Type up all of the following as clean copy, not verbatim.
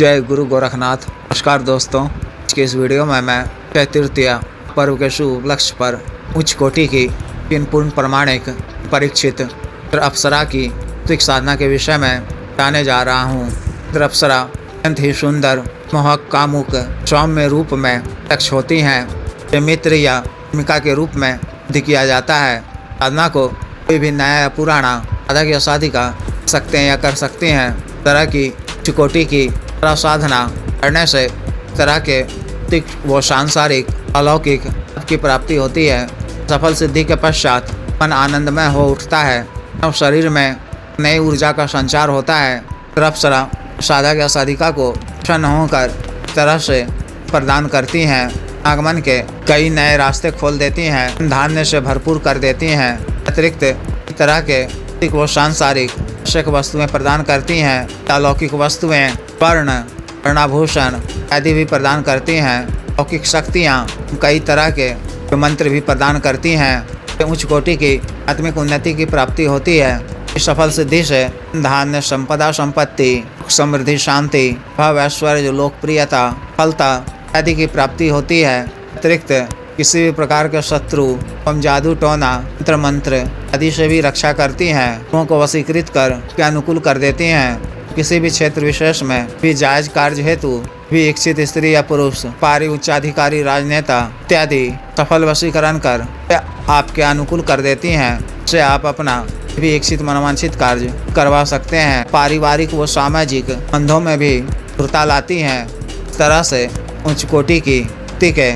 जय गुरु गोरखनाथ। नमस्कार दोस्तों, आज के इस वीडियो में मैं अक्षय तृतीया पर्व के शुभ उपलक्ष्य पर उच्च कोटि की 3 पूर्ण प्रमाणिक परीक्षित अप्सरा की सात्विक साधना के विषय में बताने जा रहा हूँ। अप्सरा अत्यंत ही सुंदर, मोहक, कामुक, सौम्य रूप में प्रत्यक्ष होती हैं। ये मित्र या प्रेमिका के रूप में सिद्ध किया जाता है। साधना को कोई भी नया या पुराना साधक या साधिका कर सकते हैं या कर सकती हैं। तरह की उच्च कोटि की साधना करने से तरह के व सांसारिक अलौकिक की प्राप्ति होती है। सफल सिद्धि के पश्चात मन आनंदमय हो उठता है और शरीर में नई ऊर्जा का संचार होता है। अप्सरा साधक या साधिका को प्रसन्न होकर तरह से प्रदान करती हैं। आगमन के कई नए रास्ते खोल देती हैं, धान्य से भरपूर कर देती हैं। अतिरिक्त तरह के व सांसारिक आवश्यक वस्तुएं प्रदान करती हैं। अलौकिक वस्तुएं, वर्ण, वर्णाभूषण आदि भी प्रदान करती हैं। लौकिक शक्तियाँ, कई तरह के मंत्र भी प्रदान करती हैं। उच्च कोटि की आत्मिक उन्नति की प्राप्ति होती है। इस सफल सिद्धि से धान्य, संपदा, संपत्ति, समृद्धि, शांति, भाव, ऐश्वर्य, लोकप्रियता, फलता आदि की प्राप्ति होती है। अतिरिक्त किसी भी प्रकार के शत्रु एवं जादू, टोना, तंत्र मंत्र आदि से भी रक्षा करती हैं। लोगों को वशीकृत कर के अनुकूल कर देती हैं। किसी भी क्षेत्र विशेष में भी जायज कार्य हेतु भी इच्छित स्त्री या पुरुष, पारी, उच्चाधिकारी, राजनेता इत्यादि सफल वशीकरण कर आपके अनुकूल कर देती हैं। से आप अपना भी इच्छित मनोवांछित कार्य करवा सकते हैं। पारिवारिक व सामाजिक बंधों में भी दृढ़ता लाती हैं। इस तरह से उच्च कोटि की के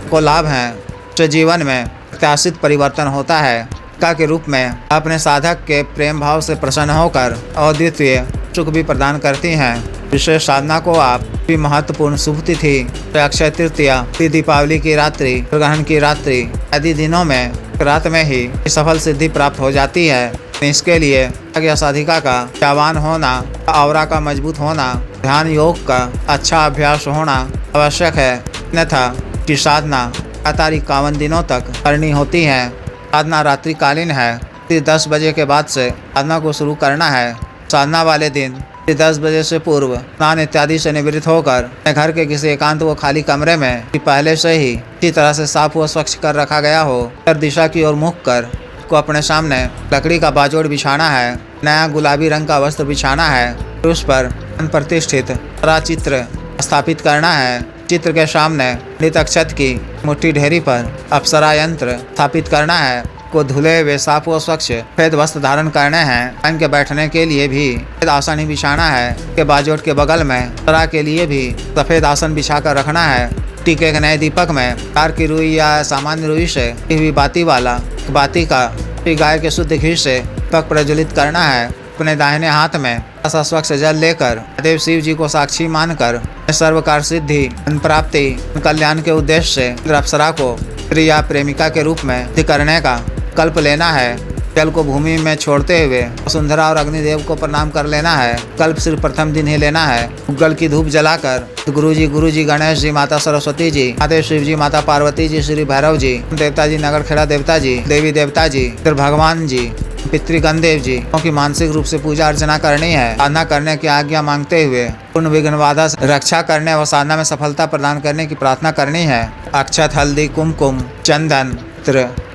को लाभ हैं। जो जीवन में प्रत्याशित परिवर्तन होता है के रूप में अपने साधक के प्रेम भाव से प्रसन्न होकर अद्वितीय सुख भी प्रदान करती हैं। विशेष साधना को आप भी महत्वपूर्ण शुभ तिथि, अक्षय तृतीया, दीपावली की रात्रि, ग्रहण की रात्रि आदि दिनों में रात में ही सफल सिद्धि प्राप्त हो जाती है। इसके लिए साधिका का जवान होना, औरा का मजबूत होना, ध्यान योग का अच्छा अभ्यास होना आवश्यक है। अन्यथा की साधना लगातार 51 दिनों तक करनी होती है। साधना रात्रिकालीन है। 10 बजे के बाद से साधना को शुरू करना है। साधना वाले दिन 10 बजे से पूर्व स्नान इत्यादि से निवृत्त होकर घर के किसी एकांत व खाली कमरे में पहले से ही इसी तरह से साफ व स्वच्छ कर रखा गया हो, उत्तर दिशा की ओर मुख कर को अपने सामने लकड़ी का बाजोड़ बिछाना है। नया गुलाबी रंग का वस्त्र बिछाना है। उस पर प्रतिष्ठित चित्र स्थापित करना है। चित्र के सामने नित अक्षत की मुट्ठी ढेरी पर अप्सरा यंत्र स्थापित करना है। को धुले हुए साफ व स्वच्छ सफेद वस्त्र धारण करने हैं। के बैठने के लिए भी सफेद आसन ही बिछाना है। के बाजोट के बगल में अप्सरा के लिए भी सफेद आसन बिछा कर रखना है। टीके के नए दीपक में तार की रुई या सामान्य रुई से हुई बाती वाला बाती का गाय के शुद्ध घी से दीपक प्रज्वलित करना है। अपने दाहिने हाथ में स्वच्छ जल लेकर देव शिव जी को साक्षी मानकर सर्वकार सिद्धि, प्राप्ति, कल्याण के उद्देश्य से अप्सरा को प्रिय या प्रेमिका के रूप में करने का कल्प लेना है। जल को भूमि में छोड़ते हुए वसुंधरा और अग्निदेव को प्रणाम कर लेना है। कल्प सिर्फ प्रथम दिन ही लेना है। उगल की धूप जलाकर गुरु जी, गणेश जी, माता सरस्वती जी, महादेव शिव जी, माता पार्वती जी, श्री भैरव जी, देवता जी, नगर खेड़ा देवता जी, देवी देवता जी, फिर भगवान जी, पितृगण देव जी की मानसिक रूप से पूजा अर्चना करनी है। साधना करने की आज्ञा मांगते हुए पूर्ण विघ्न बाधा रक्षा करने व साधना में सफलता प्रदान करने की प्रार्थना करनी है। अक्षत, हल्दी, कुमकुम, चंदन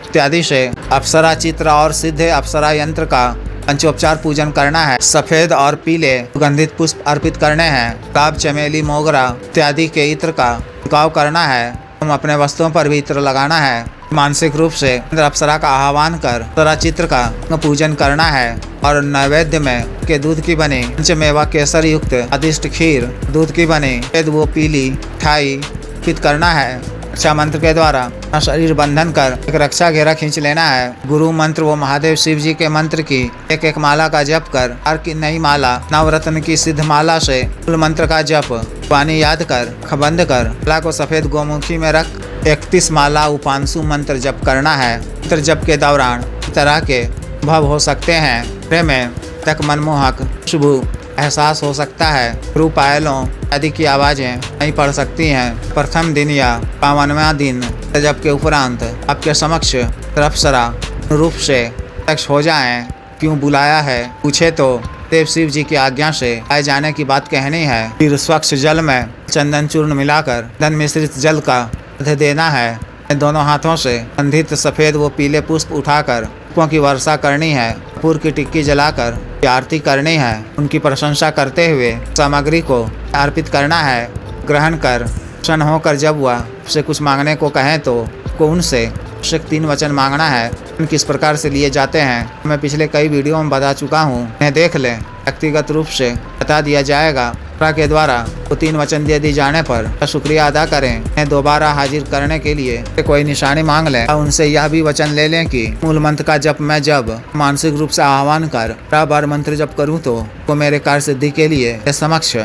इत्यादि से अप्सरा चित्र और सिद्ध अप्सरा यंत्र का पंचोपचार पूजन करना है। सफेद और पीले सुगंधित पुष्प अर्पित करने हैं। गुलाब, चमेली, मोगरा इत्यादि के इत्र का छिड़काव करना है। हम अपने वस्तुओं पर भी इत्र लगाना है। मानसिक रूप से अप्सरा का आह्वान कर अप्सरा चित्र का पूजन करना है। और नैवेद्य में के दूध की बनी पंचमेवा केसर युक्त स्वादिष्ट खीर, दूध की बनी वो पीली मिठाई अर्पित करना है। रक्षा मंत्र के द्वारा शरीर बंधन कर एक रक्षा घेरा खींच लेना है। गुरु मंत्र व महादेव शिव जी के मंत्र की एक माला का जप कर हर की नई माला नवरत्न की सिद्ध माला से मूल मंत्र का जप पानी याद कर बंद कर माला को सफेद गोमुखी में रख 31 माला उपांशु मंत्र जप करना है। मंत्र जप के दौरान तरह के भाव हो सकते हैं। प्रेम तक मनमोहक शुभ एहसास हो सकता है। पायलों आदि की आवाज़ें नहीं पड़ सकती हैं। प्रथम दिन या 52वां दिन जप के उपरांत आपके समक्ष अप्सरा रूप से प्रत्यक्ष हो जाएं। क्यों बुलाया है पूछे तो देव शिव जी की आज्ञा से आए जाने की बात कहनी है। फिर स्वच्छ जल में चंदन चूर्ण मिलाकर धन मिश्रित जल का अर्घ्य देना है। दोनों हाथों से गंधित सफेद व पीले पुष्प उठाकर पुष्पों की वर्षा करनी है। कपूर की टिक्की जलाकर आरती करनी है। उनकी प्रशंसा करते हुए सामग्री को अर्पित करना है। ग्रहण कर प्रसन्न होकर जब वह से कुछ मांगने को कहें तो उनसे 3 वचन मांगना है। किस प्रकार से लिए जाते हैं मैं पिछले कई वीडियो में बता चुका हूँ, उन्हें देख लें। व्यक्तिगत रूप से बता दिया जाएगा। के द्वारा वो 3 वचन दे दी जाने पर शुक्रिया अदा करें। उन्हें दोबारा हाजिर करने के लिए कोई निशानी मांग लें। उनसे यह भी वचन ले लें कि मूल मंत्र का जप मैं जब मानसिक रूप से आह्वान कर बार मंत्र जप करूँ तो वो मेरे कार्य सिद्धि के लिए समक्ष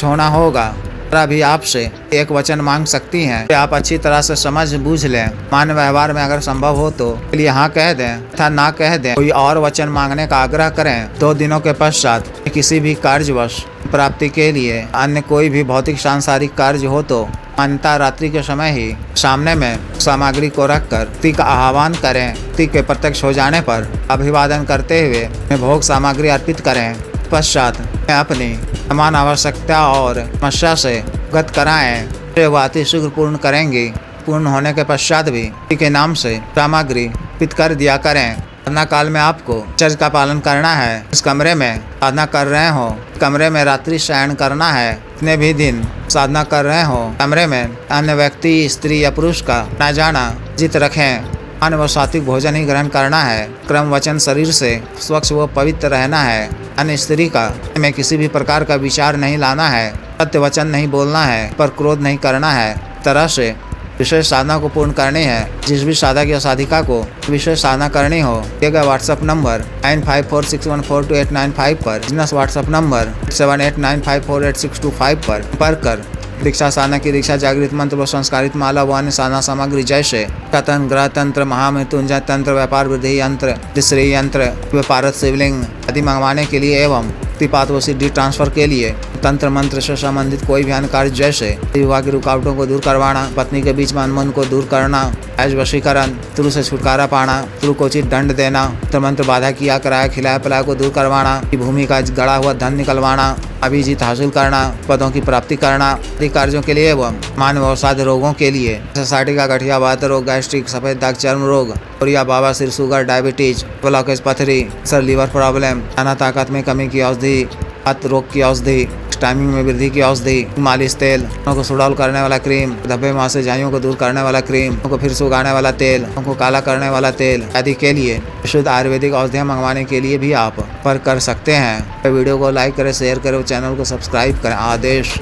होना होगा। भी आपसे एक वचन मांग सकती हैं। आप अच्छी तरह से समझ बूझ लें। मान व्यवहार में अगर संभव हो तो लिए हाँ कह दें तथा ना कह दें। कोई और वचन मांगने का आग्रह करें। 2 दिनों के पश्चात किसी भी कार्यवश प्राप्ति के लिए अन्य कोई भी भौतिक सांसारिक कार्य हो तो मान्यता रात्रि के समय ही सामने में सामग्री को रखकर ती का आह्वान करें। ती के प्रत्यक्ष हो जाने पर अभिवादन करते हुए भोग सामग्री अर्पित करें। पश्चात अपनी समान आवश्यकता और समस्या से गत कराएं। वह अतिशीघ्र पूर्ण करेंगी। पूर्ण होने के पश्चात भी के नाम से सामग्री अर्पित कर दिया करें। साधना काल में आपको चर्च का पालन करना है। इस कमरे में साधना कर रहे हो कमरे में रात्रि शयन करना है। इतने भी दिन साधना कर रहे हो कमरे में अन्य व्यक्ति स्त्री या पुरुष का न जाना जित रखें। अन्न व सात्विक भोजन ही ग्रहण करना है। क्रम वचन शरीर से स्वच्छ व पवित्र रहना है। अन्य स्त्री का में किसी भी प्रकार का विचार नहीं लाना है। सत्य वचन नहीं बोलना है पर क्रोध नहीं करना है। तरह से विशेष साधना को पूर्ण करनी है। जिस भी साधक या साधिका को विशेष साधना करनी हो दिए गए व्हाट्सएप नंबर 9546142895 पर बिजनेस व्हाट्सएप नंबर 7895486225 पर संपर्क कर दीक्षा साधना की दीक्षा जागृत मंत्र व संस्कारित माला व अन्य साधना सामग्री जैसे तंत्र ग्रह तंत्र महामृत्युंजय तंत्र व्यापार वृद्धि यंत्र श्री यंत्र व्यापारत शिवलिंग आदि मंगवाने के लिए एवं पात व सिद्धि ट्रांसफर के लिए तंत्र मंत्र से संबंधित कोई भी अन्य कार्य जैसे विवाह की रुकावटों को दूर करवाना, पत्नी के बीच में अनबन को दूर करना, ऐश वशीकरण, पितृ से छुटकारा पाना, पितृ को उचित दंड देना, मंत्र बाधा किया कराया खिलाया पिलाया को दूर करवाना, भूमि का गड़ा हुआ धन निकलवाना, अभिजीत हासिल करना, पदों की प्राप्ति करना आदि कार्यों के लिए एवं मानव अवसाद रोगों के लिए सोसाइटी का गठिया वात रोग, गैस्ट्रिक, सफेद दाग, चर्म रोग, कोरिया, बाबा, शुगर, डायबिटीज, ब्लॉकेज, पथरी, सर, लीवर प्रॉब्लम, खाना ताकत में कमी की औषधि, हाथ रोग की औषधि, टाइमिंग में वृद्धि की औषधि, मालिश तेल, को सुडौल करने वाला क्रीम, धब्बे मासे झाइयों को दूर करने वाला क्रीम, को फिर से उगाने वाला तेल, को काला करने वाला तेल आदि के लिए शुद्ध आयुर्वेदिक औषधियाँ मंगवाने के लिए भी आप पर कर सकते हैं। वीडियो को लाइक करें, शेयर करें, चैनल को सब्सक्राइब करें। आदेश।